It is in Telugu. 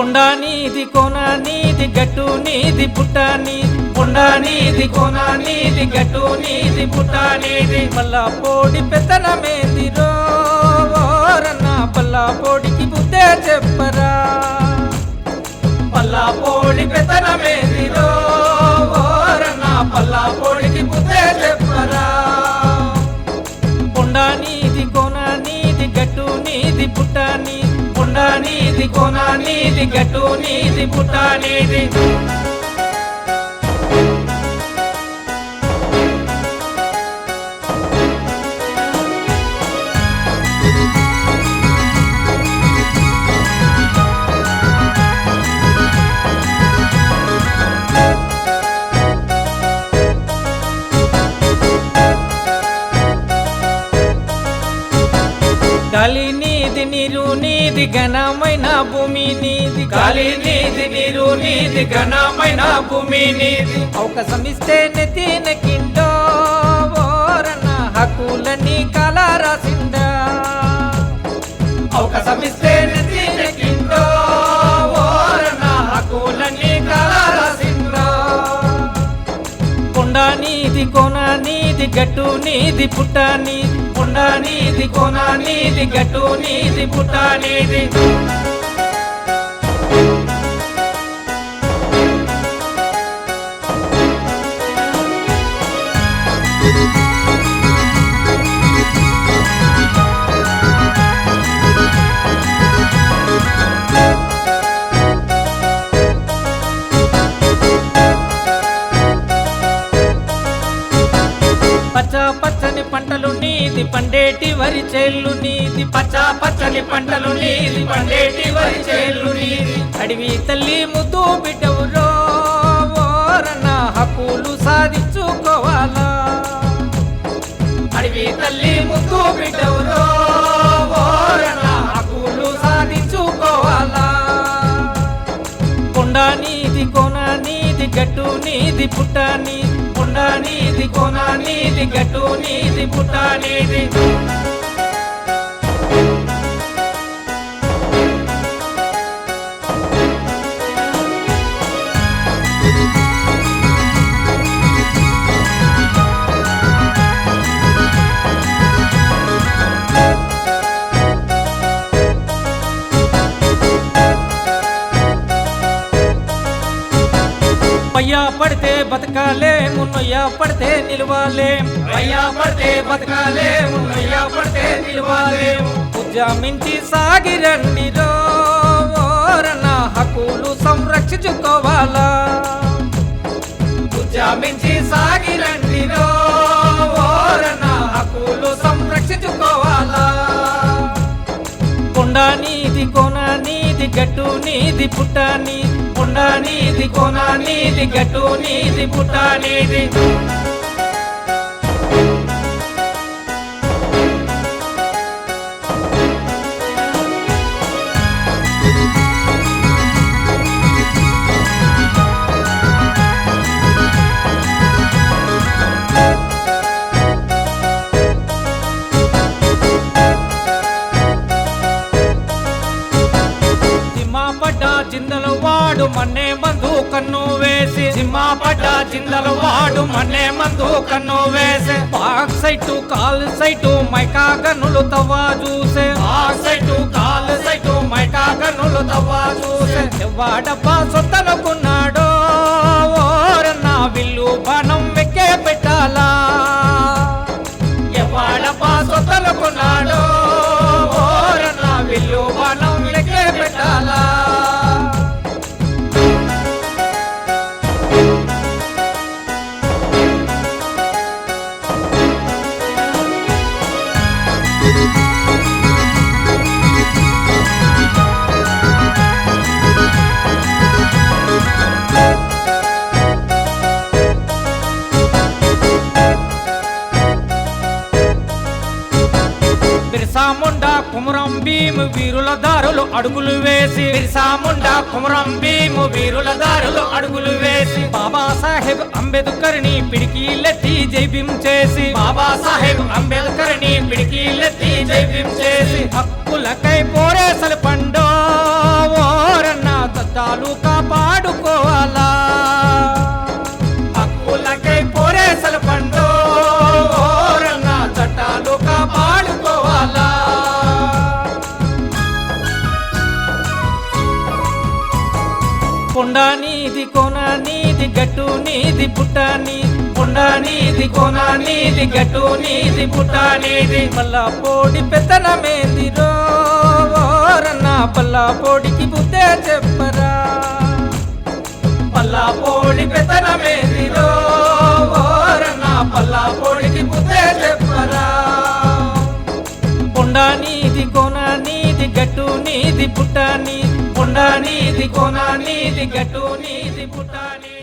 కొండ నీది కోన నీది గట్టు నీది పుట్ట నీది కొండ నీది కోన నీది గట్టు నీది పుట్ట నీది పల్లా పోడి పెత్తనమేది రోరన్న పల్లా పోడికి బుద్ధే చెప్పరా పల్లా పోడి పెత్తనమేది రోరన్న పల్లా పోడికి బుద్ధే చెప్పరా కొండ నీది కోన నీది గట్టు నీది పుట్ట నీది కొండ నీది కోన నీది గట్టు నీది పుట్ట నీది గాలి నీది నీరు నీది ఘనమైన భూమి నీది గాలి నీది నీరు నీది ఘనమైన భూమి నీది అవకాశం ఇస్తే నెత్తినకిండో ఓరన్న హక్కులని కల రాసిందా అవకాశం ఇస్తే నెత్తినకిండో ఓరన్న హక్కులని కల రాసిందా కొండ నీది కోన నీది గట్టు నీది పుట్ట నీది కొండ నీది కోన నీది గట్టు నీది పుట్ట నీది పచ్చ పచ్చని పంటలు నీది పండేటి వరి చేళ్ళు నీది పచ్చ పచ్చని పంటలు నీది పండేటి వరి చేళ్ళు నీది అడవి తల్లి ముద్దు బిడ్డవు రోరన్న హక్కులు సాధించుకోవాలా అడవి తల్లి ముద్దు బిడ్డవు రోరన్న హక్కులు సాధించుకోవాలా కొండ నీది కోన నీది గట్టు నీది పుట్ట నీది కొండ నీది కోన నీది గట్టు నీది పుట్ట నీది పయ్యా పడితే బతకాలే మున్నయ్యా పడితే నిలవాలే పయ్యా పడితే బతకాలే మున్నయ్యా పడితే నిలవాలే ఉద్యమించి సాగిరండి రోరన్న హక్కులు సంరక్షించుకోవాలా ఉద్యమించి సాగిరండి రోరన్న హక్కులు సంరక్షించుకోవాలా కొండ నీది కోన నీది గట్టు నీది పుట్ట నీది కొండ నీది కోన నీది గట్టు నీది పుట్ట నీది జిందలు వాడు మన్నే మందు కన్ను వేసి సింహ పడ్డ జిందలు వాడు మన్నే మందు కన్ను వేసే బాక్ సైటు కాల్ సైటు మైకా గన్నులు తవ్వా చూసే బాక్ సైటు కాల్ సైటు మైకా గన్నులు తవ్వా చూసే వాడబ్బా సొత్తనుకున్నాడో ఓరన్న విల్లు బాణం వెక్కే పెట్టాలా వాడబ్బా సొత్తనుకున్నాడో ఓరన్న విల్లు బాణం వెక్కే పెట్టాలా బిర్సా ముండా కుమరం భీము వీరుల దారులు అడుగులు వేసి బిర్సా ముండా కుమరం భీము వీరుల దారులు అడుగులు వేసి బాబా సాహెబ్ అంబేద్కర్ ని పిడికిలెత్తి జై భీమ్ చేసి బాబా సాహెబ్ అంబేద్కర్ ని పిడికిలెత్తి జై భీమ్ చేసి హక్కులకై పోరేసలు పండో ఓరన్న చట్టాలు కాపాడుకోవాలా హక్కులకై పోరేసలు పండు ఓరన్న చట్టాలు కాపాడుకోవాలా కొండ నీది కోన నీది గట్టు నీది పుట్ట నీది కొండ నీది కోన నీది గట్టు నీది పుట్ట నీది పల్లా పోడి పెత్తనమేంది రోరన్న పల్లా పోడికి బుద్ధే చెప్పరా పల్లా పోడి పెత్తనమేంది రోరన్న పల్లా పోడికి బుద్ధే చెప్పరా కొండ నీది కోన నీది గట్టు నీది పుట్ట నీది కొండ నీది కోన నీది గట్టు నీది పుట్ట నీది